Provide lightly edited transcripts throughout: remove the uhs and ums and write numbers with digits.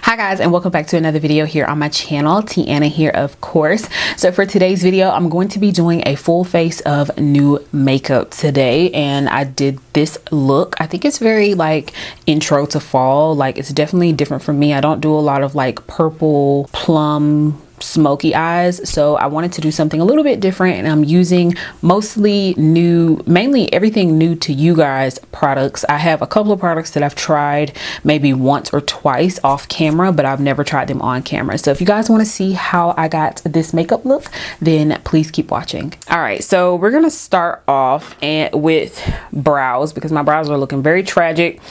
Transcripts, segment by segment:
Hi guys, and welcome back to another video here on my channel. Tiana here, of course. So for today's video, I'm going to be doing a full face of new makeup today, and I did this look. I think it's very like intro to fall. Like, it's definitely different from me. I don't do a lot of like purple plum smoky eyes, so I wanted to do something a little bit different, and I'm using mostly new, mainly everything new to you guys products. I have a couple of products that I've tried maybe once or twice off camera, but I've never tried them on camera. So if you guys want to see how I got this makeup look, then please keep watching. All right, so we're gonna start off with brows because my brows are looking very tragic,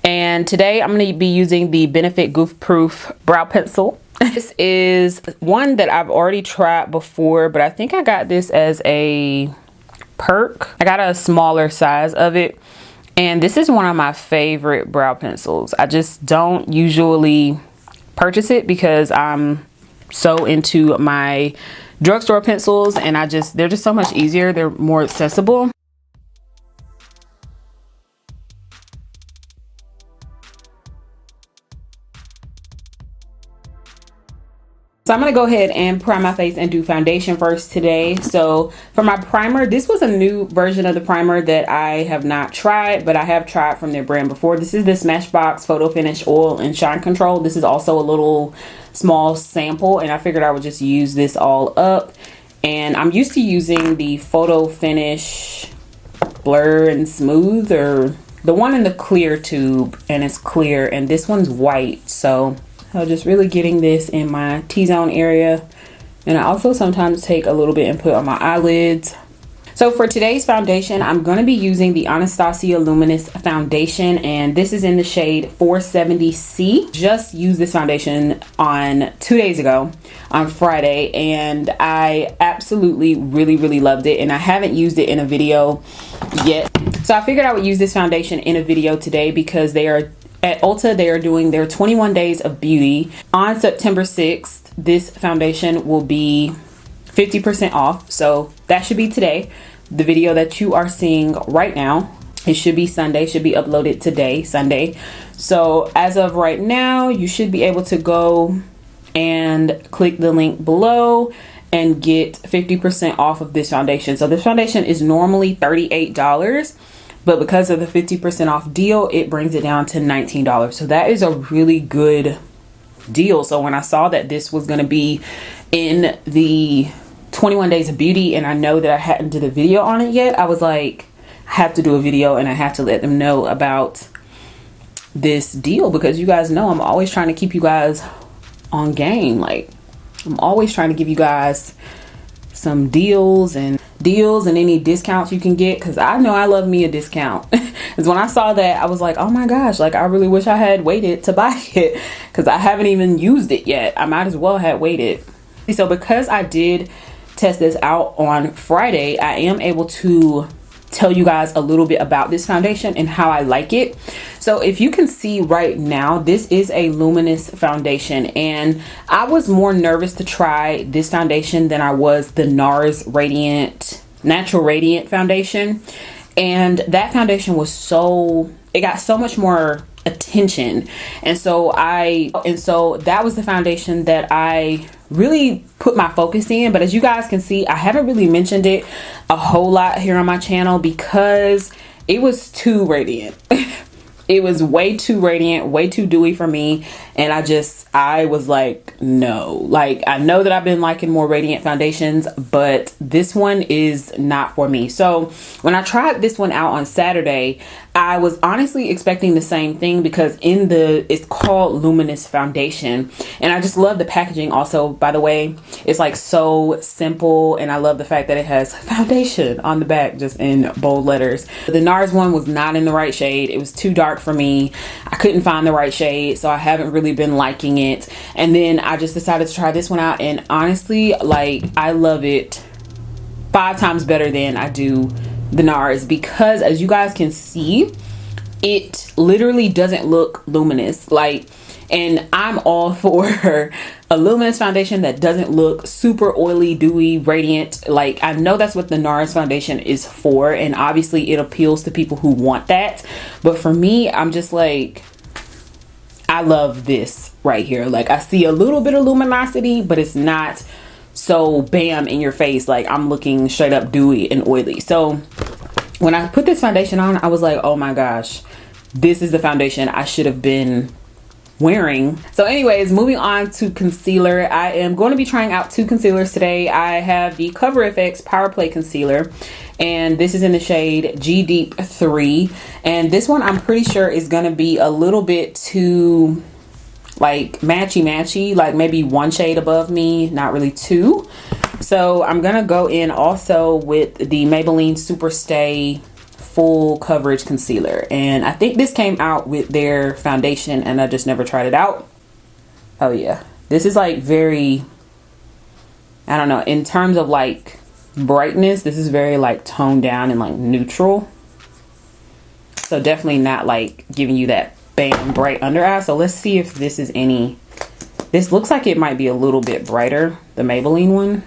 and today I'm going to be using the Benefit Goof Proof brow pencil. This is one that I've already tried before, but I think I got this as a perk. I got a smaller size of it, and this is one of my favorite brow pencils. I just don't usually purchase it because I'm so into my drugstore pencils, and they're just so much easier. They're more accessible. So I'm going to go ahead and prime my face and do foundation first today. So for my primer, this was a new version of the primer that I have not tried, but I have tried from their brand before. This is the Smashbox Photo Finish Oil and Shine Control. This is also a little small sample, and I figured I would just use this all up. And I'm used to using the Photo Finish Blur and Smooth, or the one in the clear tube, and it's clear, and this one's white. So just really getting this in my T-zone area, and I also sometimes take a little bit and put on my eyelids. So for today's foundation, I'm going to be using the Anastasia Luminous foundation, and this is in the shade 470C. Just used this foundation on 2 days ago on Friday, and I absolutely really loved it, and I haven't used it in a video yet. So I figured I would use this foundation in a video today because at Ulta, they are doing their 21 days of beauty. On September 6th, this foundation will be 50% off. So that should be today. The video that you are seeing right now, it should be Sunday, should be uploaded today, Sunday. So as of right now, you should be able to go and click the link below and get 50% off of this foundation. So this foundation is normally $38. But because of the 50% off deal, it brings it down to $19. So that is a really good deal. So when I saw that this was going to be in the 21 days of beauty, and I know that I hadn't did a video on it yet, I was like, I have to do a video, and I have to let them know about this deal, because you guys know I'm always trying to keep you guys on game. Like, I'm always trying to give you guys some deals and any discounts you can get, because I know I love me a discount. Because when I saw that, I was like, oh my gosh, like I really wish I had waited to buy it, because I haven't even used it yet. I might as well have waited. So because I did test this out on Friday, I am able to tell you guys a little bit about this foundation and how I like it. So if you can see right now, this is a luminous foundation, and I was more nervous to try this foundation than I was the NARS Natural Radiant foundation. And that foundation was it got so much more attention, and so that was the foundation that I really put my focus in. But as you guys can see, I haven't really mentioned it a whole lot here on my channel because it was too radiant. It was way too radiant, way too dewy for me, and I was like, no. Like, I know that I've been liking more radiant foundations, but this one is not for me. So when I tried this one out on Saturday, I was honestly expecting the same thing, because it's called Luminous Foundation, and I just love the packaging. Also, by the way, it's like so simple, and I love the fact that it has foundation on the back just in bold letters. The NARS one was not in the right shade. It was too dark for me. I couldn't find the right shade, so I haven't really been liking it. And then I just decided to try this one out, and honestly, like, I love it 5 times better than I do the NARS, because as you guys can see, it literally doesn't look luminous. Like, and I'm all for a luminous foundation that doesn't look super oily, dewy, radiant. Like, I know that's what the NARS foundation is for, and obviously it appeals to people who want that. But for me, I'm just like, I love this right here. Like, I see a little bit of luminosity, but it's not so bam in your face. Like, I'm looking straight up dewy and oily. So when I put this foundation on, I was like, oh my gosh, this is the foundation I should have been wearing. So anyways, moving on to concealer. I am going to be trying out 2 concealers today. I have the Cover FX Power Play Concealer, and this is in the shade G Deep 3. And this one I'm pretty sure is going to be a little bit too like matchy, like maybe 1 shade above me, not really 2. So I'm gonna go in also with the Maybelline Superstay Full Coverage Concealer, and I think this came out with their foundation and I just never tried it out. Oh yeah, this is like very, I don't know, in terms of like brightness, this is very like toned down and like neutral, so definitely not like giving you that bam bright under eye. So let's see if this is any, this looks like it might be a little bit brighter, the Maybelline one.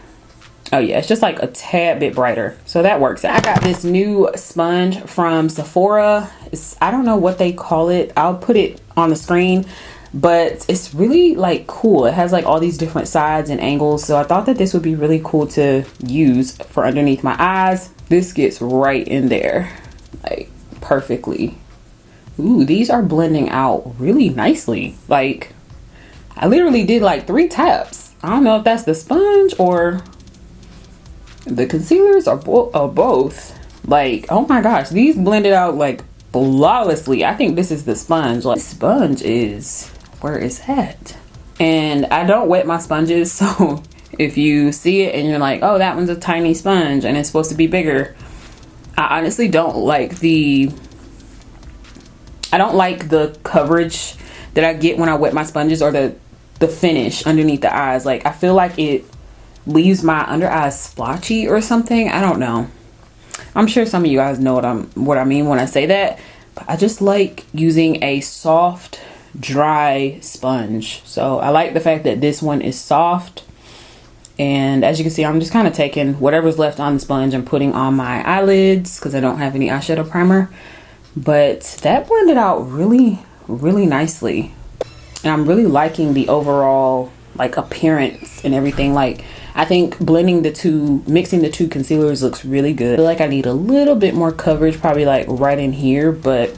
Oh yeah, it's just like a tad bit brighter, so that works. I got this new sponge from Sephora. I don't know what they call it. I'll put it on the screen, but it's really like cool. It has like all these different sides and angles, so I thought that this would be really cool to use for underneath my eyes. This gets right in there like perfectly. Ooh, these are blending out really nicely. Like, I literally did like 3 taps. I don't know if that's the sponge or the concealers or both. Like, oh my gosh, these blended out like flawlessly. I think this is the sponge. Like, sponge is where it's at. And I don't wet my sponges, so if you see it and you're like, oh, that one's a tiny sponge and it's supposed to be bigger, I honestly don't like the coverage that I get when I wet my sponges, or the finish underneath the eyes. Like, I feel like it leaves my under eyes splotchy or something. I don't know. I'm sure some of you guys know what I mean when I say that, but I just like using a soft, dry sponge. So I like the fact that this one is soft, and as you can see, I'm just kind of taking whatever's left on the sponge and putting on my eyelids because I don't have any eyeshadow primer. But that blended out really, really nicely, and I'm really liking the overall like appearance and everything. Like, I think mixing the two concealers looks really good. I feel like I need a little bit more coverage, probably like right in here, but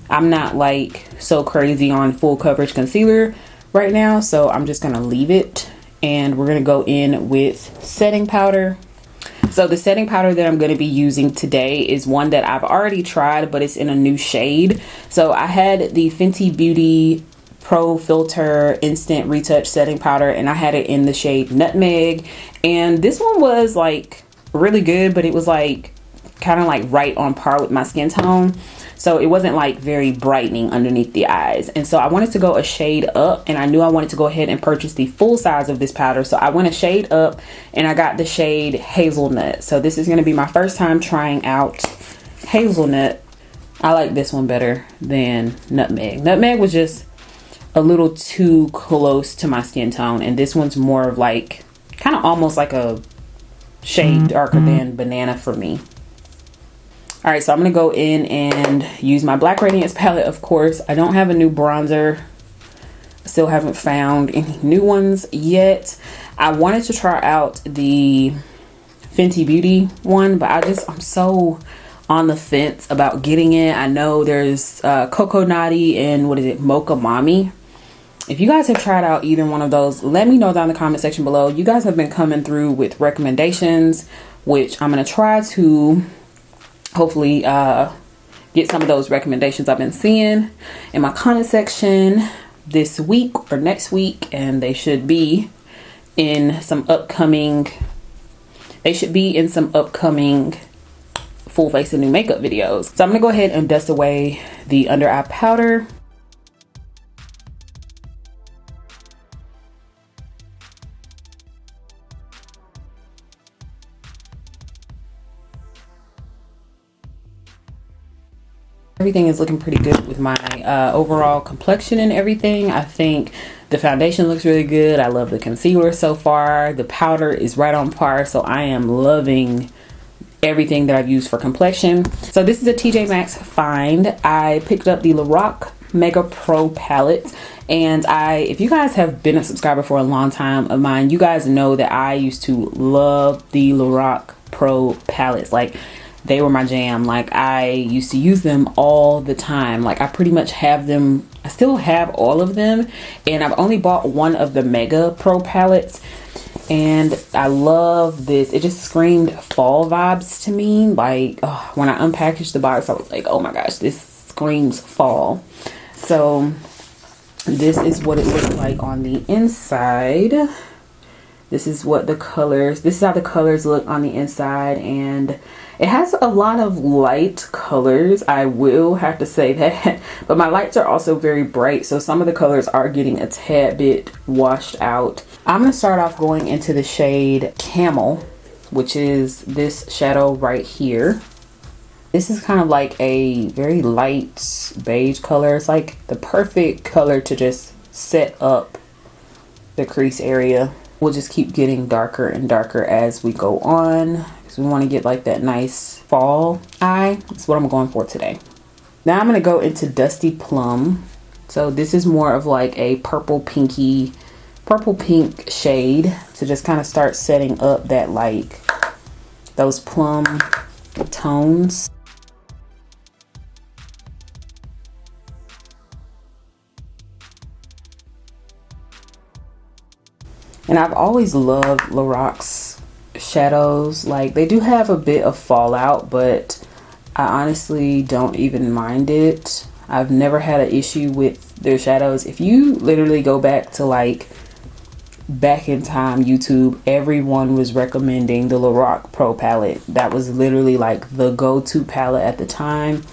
I'm not like so crazy on full coverage concealer right now, so I'm just gonna leave it. And we're gonna go in with setting powder. So the setting powder that I'm going to be using today is one that I've already tried, but it's in a new shade. So I had the Fenty Beauty Pro Filter Instant Retouch Setting Powder, and I had it in the shade Nutmeg. And this one was like really good, but it was like kind of like right on par with my skin tone. So it wasn't like very brightening underneath the eyes. And so I wanted to go a shade up, and I knew I wanted to go ahead and purchase the full size of this powder. So I went a shade up and I got the shade Hazelnut. So this is going to be my first time trying out Hazelnut. I like this one better than Nutmeg. Nutmeg was just a little too close to my skin tone, and this one's more of like kind of almost like a shade darker than Banana for me. All right, so I'm gonna go in and use my Black Radiance palette. Of course, I don't have a new bronzer. I still haven't found any new ones yet. I wanted to try out the Fenty Beauty one, but I'm so on the fence about getting it. I know there's Coco Naughty and what is it, Mocha Mommy. If you guys have tried out either one of those, let me know down in the comment section below. You guys have been coming through with recommendations, which I'm gonna try to hopefully get some of those recommendations I've been seeing in my comment section this week or next week, and they should be in some upcoming full face and new makeup videos. So I'm gonna go ahead and dust away the under eye powder. Everything is looking pretty good with my overall complexion and everything. I think the foundation looks really good. I love the concealer so far. The powder is right on par, so I am loving everything that I've used for complexion. So this is a TJ Maxx find. I picked up the Lorac Mega Pro palettes. And if you guys have been a subscriber for a long time of mine, you guys know that I used to love the Lorac Pro palettes. Like, they were my jam. Like, I used to use them all the time. Like, I pretty much have them. I still have all of them, and I've only bought one of the Mega Pro palettes, and I love this. It just screamed fall vibes to me. Like, oh, when I unpackaged the box, I was like, oh my gosh, this screams fall. So this is what it looks like on the inside. This is how the colors look on the inside, and it has a lot of light colors, I will have to say that, but my lights are also very bright, so some of the colors are getting a tad bit washed out. I'm going to start off going into the shade Camel, which is this shadow right here. This is kind of like a very light beige color. It's like the perfect color to just set up the crease area. We'll just keep getting darker and darker as we go on. We want to get like that nice fall eye. That's what I'm going for today. Now I'm going to go into Dusty Plum. So this is more of like a purple pink shade to just kind of start setting up that, like, those plum tones. And I've always loved Lorac's shadows. Like, they do have a bit of fallout, but I honestly don't even mind it. I've never had an issue with their shadows. If you literally go back to, like, back in time YouTube, everyone was recommending the Lorac Pro palette. That was literally like the go-to palette at the time.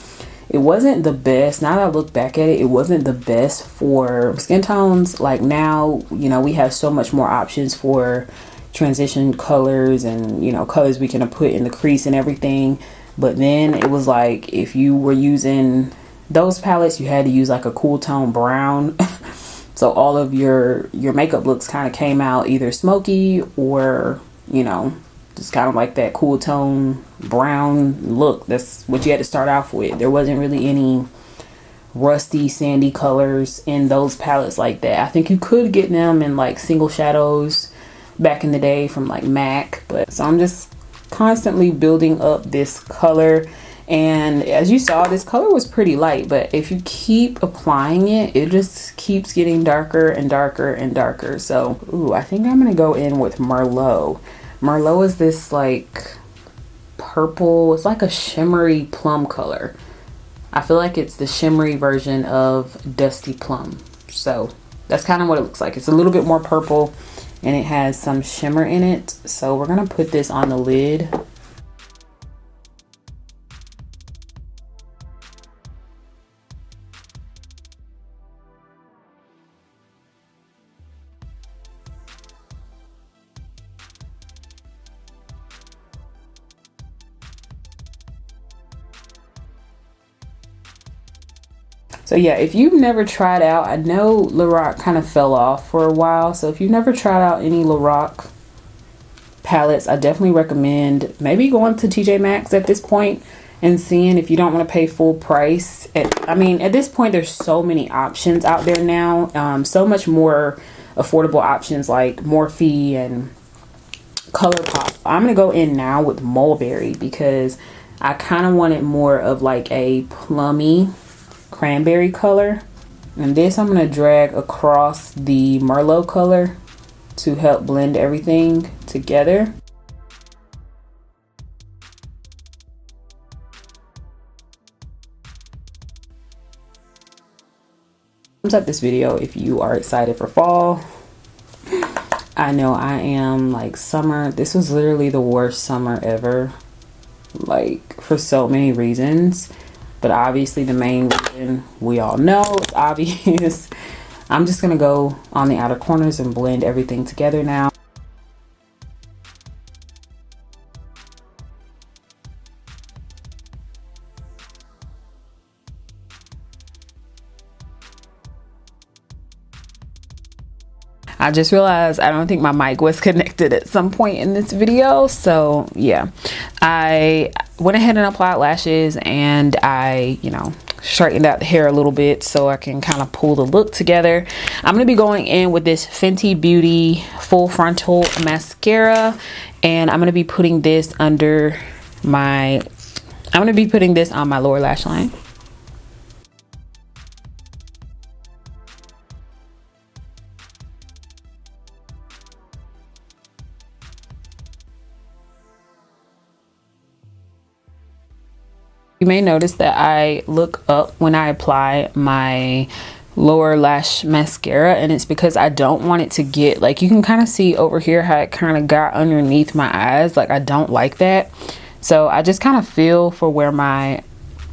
It wasn't the best. Now that I look back at it, it wasn't the best for skin tones. Like, now, you know, we have so much more options for transition colors and, you know, colors we can put in the crease and everything. But then it was like, if you were using those palettes, you had to use like a cool tone brown. So all of your makeup looks kind of came out either smoky or, you know, just kind of like that cool tone brown look. That's what you had to start off with. There wasn't really any rusty sandy colors in those palettes like that. I think you could get them in like single shadows back in the day from like MAC, but so I'm just constantly building up this color. And as you saw, this color was pretty light, but if you keep applying it, it just keeps getting darker and darker and darker. So, ooh, I think I'm gonna go in with Merlot. Merlot is this like purple, it's like a shimmery plum color. I feel like it's the shimmery version of Dusty Plum. So that's kind of what it looks like. It's a little bit more purple and it has some shimmer in it. So we're gonna put this on the lid. So yeah, if you've never tried out, I know Lorac kind of fell off for a while. So if you've never tried out any Lorac palettes, I definitely recommend maybe going to TJ Maxx at this point and seeing if you don't want to pay full price. I mean, at this point, there's so many options out there now. So much more affordable options like Morphe and ColourPop. I'm going to go in now with Mulberry because I kind of wanted more of like a plummy cranberry color, and this I'm going to drag across the Merlot color to help blend everything together. Thumbs up this video if you are excited for fall. I know I am. Like, summer, this was literally the worst summer ever, like, for so many reasons. But obviously the main reason we all know, it's obvious. I'm just going to go on the outer corners and blend everything together now. I just realized I don't think my mic was connected at some point in this video. So yeah, I went ahead and applied lashes, and I, you know, straightened out the hair a little bit so I can kind of pull the look together. I'm going to be going in with this Fenty Beauty Full Frontal Mascara, and I'm going to be putting this under my, I'm going to be putting this on my lower lash line. You may notice that I look up when I apply my lower lash mascara, and it's because I don't want it to get, like, you can kind of see over here how it kind of got underneath my eyes. Like, I don't like that. So I just kind of feel for where my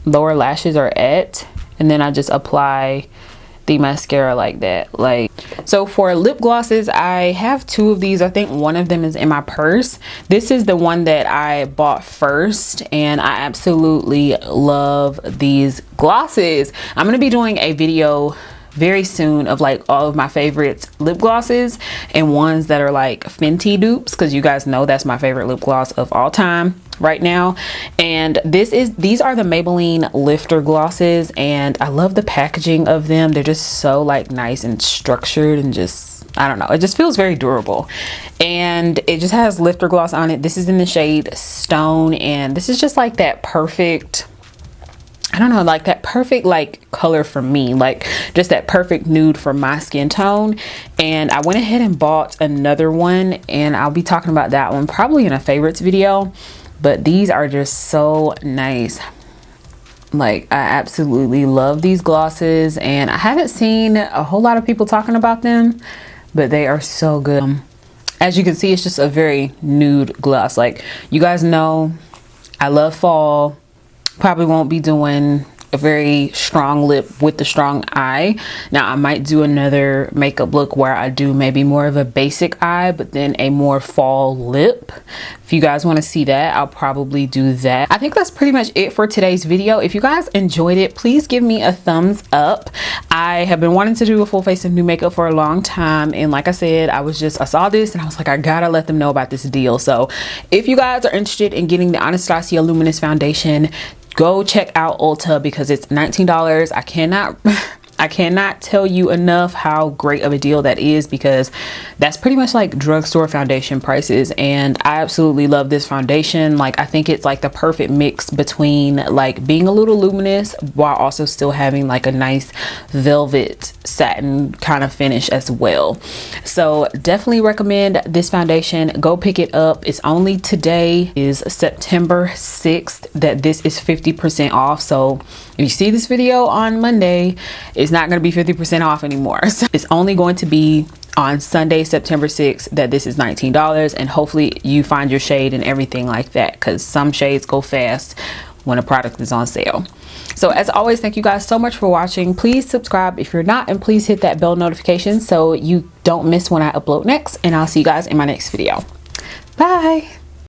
lower lashes are at, and then I just apply the mascara like that. Like, so for lip glosses, I have two of these. I think one of them is in my purse. This is the one that I bought first, and I absolutely love these glosses. I'm going to be doing a video very soon of like all of my favorite lip glosses and ones that are like Fenty dupes, because you guys know that's my favorite lip gloss of all time right now. And these are the Maybelline lifter glosses, and I love the packaging of them. They're just so like nice and structured, and just, I don't know, it just feels very durable. And it just has lifter gloss on it. This is in the shade Stone, and this is just like that perfect, I don't know, like that perfect like color for me, like just that perfect nude for my skin tone. And I went ahead and bought another one, and I'll be talking about that one probably in a favorites video. But these are just so nice. Like, I absolutely love these glosses, and I haven't seen a whole lot of people talking about them, but they are so good. As you can see, it's just a very nude gloss. Like, you guys know I love fall. Probably won't be doing a very strong lip with the strong eye. Now I might do another makeup look where I do maybe more of a basic eye, but then a more fall lip. If you guys want to see that, I'll probably do that. I think that's pretty much it for today's video. If you guys enjoyed it, please give me a thumbs up. I have been wanting to do a full face of new makeup for a long time, and like I said, I saw this and I was like, I gotta let them know about this deal. So if you guys are interested in getting the Anastasia Luminous Foundation, go check out Ulta, because it's $19. I cannot tell you enough how great of a deal that is, because that's pretty much like drugstore foundation prices. And I absolutely love this foundation. Like, I think it's like the perfect mix between like being a little luminous while also still having like a nice velvet satin kind of finish as well. So definitely recommend this foundation. Go pick it up. It's only today is September 6th that this is 50% off. So if you see this video on Monday, it's not going to be 50% off anymore. So it's only going to be on Sunday, September 6th, that this is $19, and hopefully you find your shade and everything like that, because some shades go fast when a product is on sale. So as always, thank you guys so much for watching. Please subscribe if you're not, and please hit that bell notification so you don't miss when I upload next, and I'll see you guys in my next video. Bye.